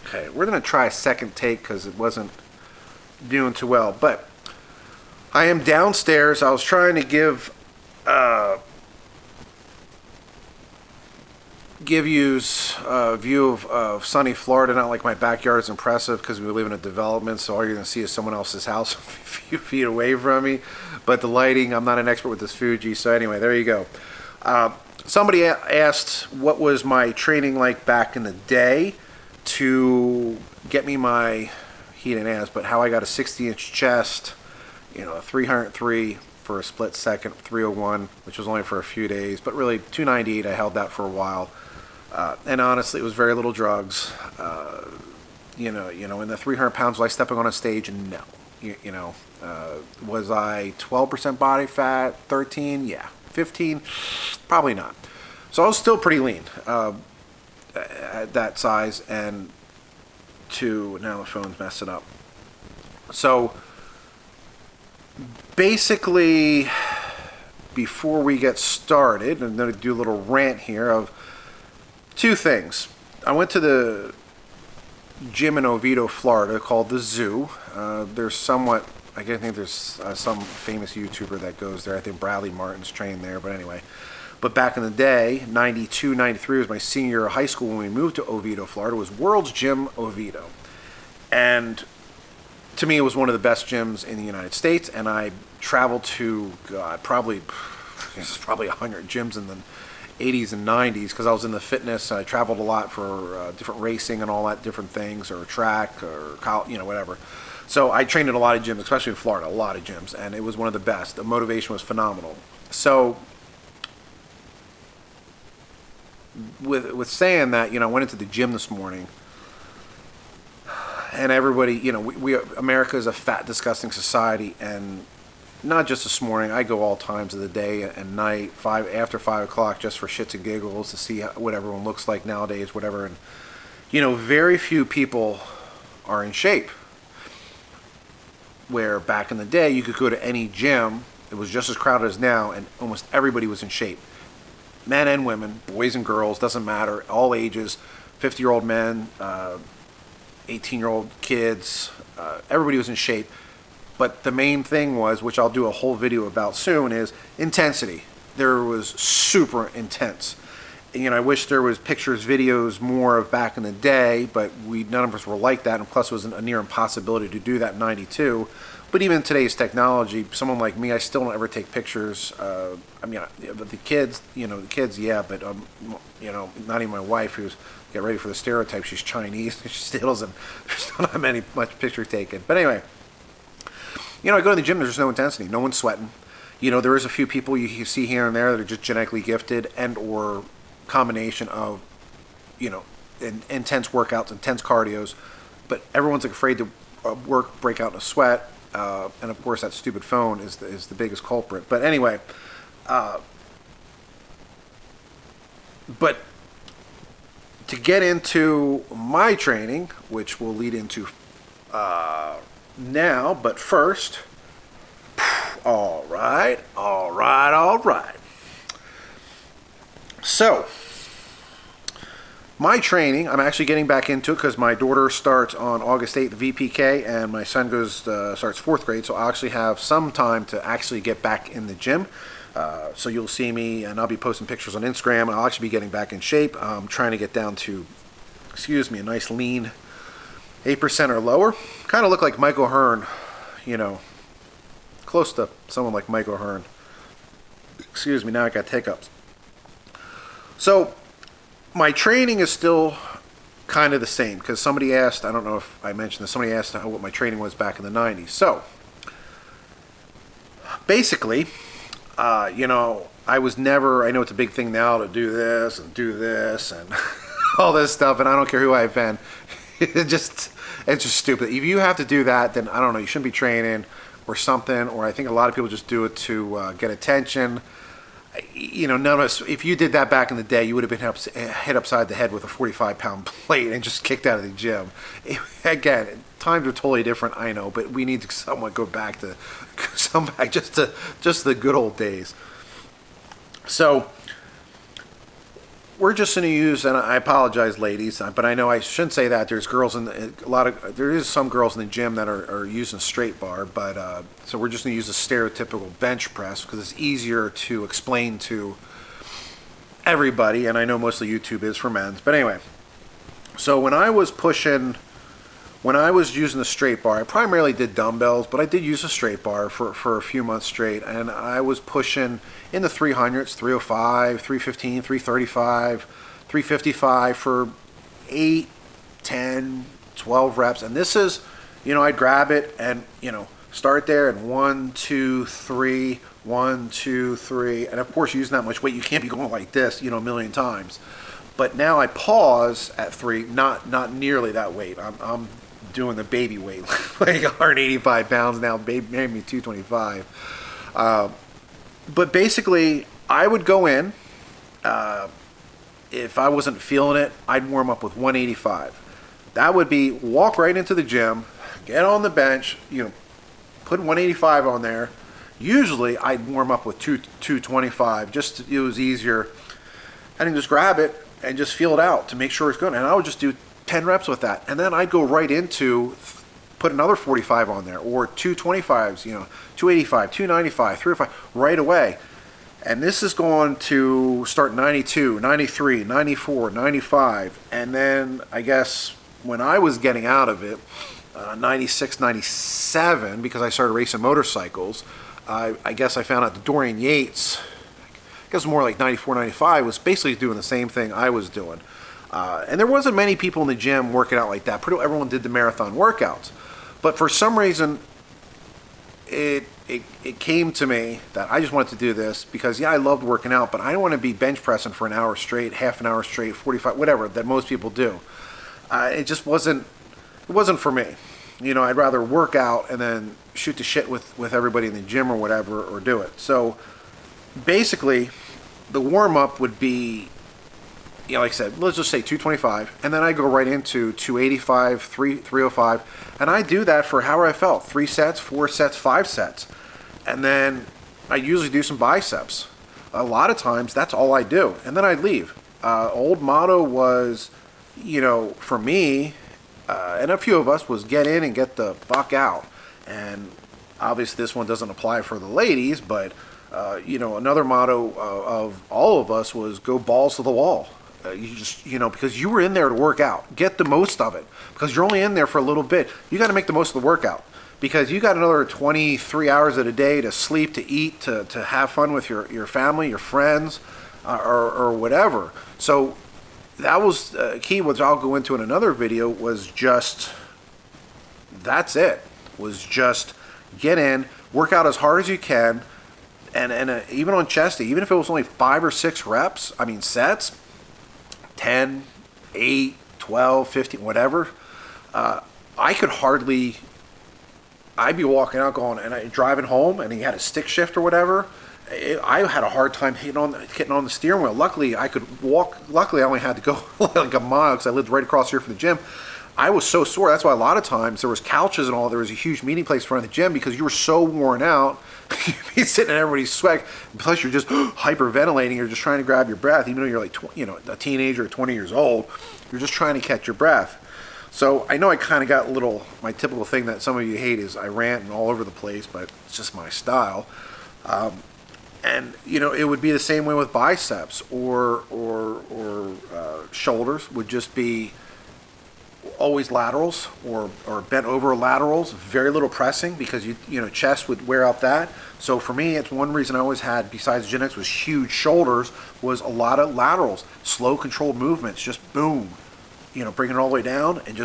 Okay, we're going to try a second take because it wasn't doing too well. But I am downstairs. I was trying to give you a view of sunny Florida. Not like my backyard is impressive because we live in a development, so all you're going to see is someone else's house a few feet away from me. But the lighting, I'm not an expert with this Fuji, so anyway, there you go. Somebody asked what was my training like back in the day to get me my, he didn't ask, but how I got a 60-inch chest, a 303 for a split second, 301, which was only for a few days, but really 298, I held that for a while. And honestly, it was very little drugs. In the 300 pounds, was I stepping on a stage? No. Was I 12% body fat, 13? Yeah. 15? Probably not. So I was still pretty lean at that size, and now the phone's messing up. So basically, before we get started, I'm going to do a little rant here of two things. I went to the gym in Oviedo, Florida, called the Zoo. There's somewhat, I think there's some famous YouTuber that goes there. I think Bradley Martin's trained there, but anyway. But back in the day, 92, 93 was my senior year of high school when we moved to Oviedo, Florida. It was Worlds Gym Oviedo. And to me, it was one of the best gyms in the United States. And I traveled to, probably 100 gyms in the 80s and 90s because I was in the fitness. I traveled a lot for different racing and all that different things, or track, or whatever. So I trained in a lot of gyms, especially in Florida, a lot of gyms, and it was one of the best. The motivation was phenomenal. So with saying that, I went into the gym this morning, and everybody, America is a fat, disgusting society, and not just this morning. I go all times of the day and night, after 5 o'clock, just for shits and giggles to see what everyone looks like nowadays, whatever. And very few people are in shape. Where back in the day, you could go to any gym, it was just as crowded as now, and almost everybody was in shape. Men and women, boys and girls, doesn't matter, all ages, 50-year-old men, 18-year-old kids, everybody was in shape. But the main thing was, which I'll do a whole video about soon, is intensity. There was super intense. And, I wish there was pictures, videos, more of back in the day, but none of us were like that, and plus it was a near impossibility to do that in 92. But even today's technology, someone like me, I still don't ever take pictures. But the kids, yeah, but not even my wife, who's get ready for the stereotype. She's Chinese. She still doesn't. There's not much picture taken. But anyway, I go to the gym. There's no intensity. No one's sweating. There is a few people you see here and there that are just genetically gifted, and or combination of, intense workouts, intense cardios, but everyone's afraid to break out in a sweat. And of course, that stupid phone is the biggest culprit. But anyway, but to get into my training, which will lead into now, but first, all right. So, my training, I'm actually getting back into it because my daughter starts on August 8th, VPK, and my son starts 4th grade, so I'll actually have some time to actually get back in the gym. So you'll see me, and I'll be posting pictures on Instagram, and I'll actually be getting back in shape. I'm trying to get down to, a nice lean 8% or lower. Kind of look like Michael Hearn, close to someone like Michael Hearn. Now I got hiccups. So, my training is still kind of the same, because somebody asked, I don't know if I mentioned this, somebody asked what my training was back in the 90s. So, basically, I was never, I know it's a big thing now to do this and all this stuff, and I don't care who I've been. It's just stupid. If you have to do that, then I don't know, you shouldn't be training or something, or I think a lot of people just do it to get attention. None of us, if you did that back in the day, you would have been hit upside the head with a 45-pound plate and just kicked out of the gym. Again, times are totally different, I know, but we need to somewhat go back to just the good old days. So, we're just going to use, and I apologize, ladies, but I know I shouldn't say that. There's girls in there is some girls in the gym that are using straight bar, but so we're just going to use a stereotypical bench press because it's easier to explain to everybody, and I know mostly YouTube is for men's, but anyway. So when I was using the straight bar, I primarily did dumbbells, but I did use a straight bar for a few months straight, and I was pushing in the 300s, 305, 315, 335, 355 for 8, 10, 12 reps. And this is, I'd grab it and, start there and 1, 2, 3, 1, 2, 3. And of course, using that much weight, you can't be going like this, a million times. But now I pause at 3, not nearly that weight. I'm doing the baby weight, like 185 pounds now, maybe 225. But basically, I would go in. If I wasn't feeling it, I'd warm up with 185. That would be walk right into the gym, get on the bench, put 185 on there. Usually, I'd warm up with 225. Just it was easier, and then just grab it and just feel it out to make sure it's good. And I would just do 10 reps with that, and then I'd go right into put another 45 on there, or 225s, 285, 295, 305 right away. And this is going to start 92, 93, 94, 95, and then I guess when I was getting out of it, 96, 97, because I started racing motorcycles, I guess I found out that Dorian Yates, I guess more like 94, 95, was basically doing the same thing I was doing. And there wasn't many people in the gym working out like that. Pretty everyone did the marathon workouts. But for some reason, it came to me that I just wanted to do this because, I loved working out, but I don't want to be bench pressing for an hour straight, half an hour straight, 45, whatever, that most people do. It just wasn't for me. I'd rather work out and then shoot the shit with everybody in the gym or whatever, or do it. So basically, the warm-up would be, like I said, let's just say 225, and then I go right into 285, 305, and I do that for however I felt, 3 sets, 4 sets, 5 sets, and then I usually do some biceps. A lot of times, that's all I do, and then I'd leave. Old motto was, for me, and a few of us, was get in and get the fuck out, and obviously this one doesn't apply for the ladies, but, another motto of all of us was go balls to the wall. You just, because you were in there to work out. Get the most of it. Because you're only in there for a little bit. You got to make the most of the workout. Because you got another 23 hours of the day to sleep, to eat, to have fun with your family, your friends, or whatever. So that was key, which I'll go into in another video, was just, that's it. Was just get in, work out as hard as you can, and even on chest, even if it was only 5 or 6 reps, sets, 10, 8, 12, 15, whatever, I could hardly, I'd be walking out going, and driving home, and he had a stick shift or whatever. I had a hard time getting on the steering wheel. Luckily, I could walk. Luckily, I only had to go like a mile because I lived right across here from the gym. I was so sore. That's why a lot of times there was couches and all. There was a huge meeting place in front of the gym because you were so worn out. You'd be sitting in everybody's sweat. Plus, you're just hyperventilating. You're just trying to grab your breath, even though you're like a teenager or 20 years old. You're just trying to catch your breath. So I know I kind of got my typical thing that some of you hate is I rant and all over the place, but it's just my style. And it would be the same way with biceps or shoulders. Would just be always laterals or bent over laterals, very little pressing because chest would wear out that. So for me, it's one reason I always had, besides genetics, was huge shoulders, was a lot of laterals, slow controlled movements, just boom, bringing it all the way down and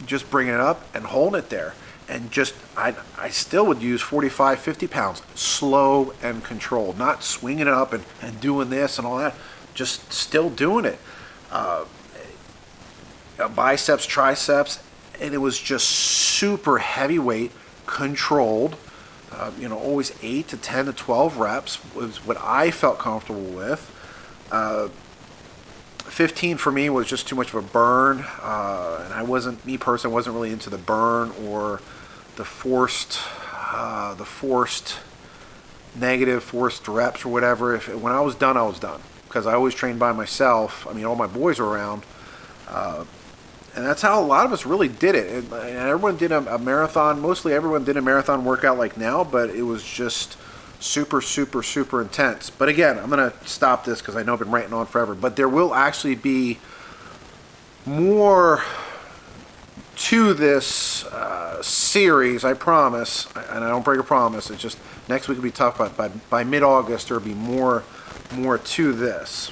just bringing it up and holding it there. And just, I still would use 45, 50 pounds, slow and controlled, not swinging it up and doing this and all that, just still doing it. Biceps, triceps, and it was just super heavyweight, controlled, always 8 to 10 to 12 reps was what I felt comfortable with. 15 for me was just too much of a burn, and I wasn't really into the burn or the forced negative, forced reps or whatever. When I was done, I was done. because I always trained by myself. I mean, all my boys were around. And that's how a lot of us really did it. And everyone did a marathon. Mostly everyone did a marathon workout like now, but it was just super, super, super intense. But again, I'm going to stop this because I know I've been ranting on forever. But there will actually be more to this series, I promise. And I don't break a promise. It's just next week will be tough, but by mid-August there will be more to this.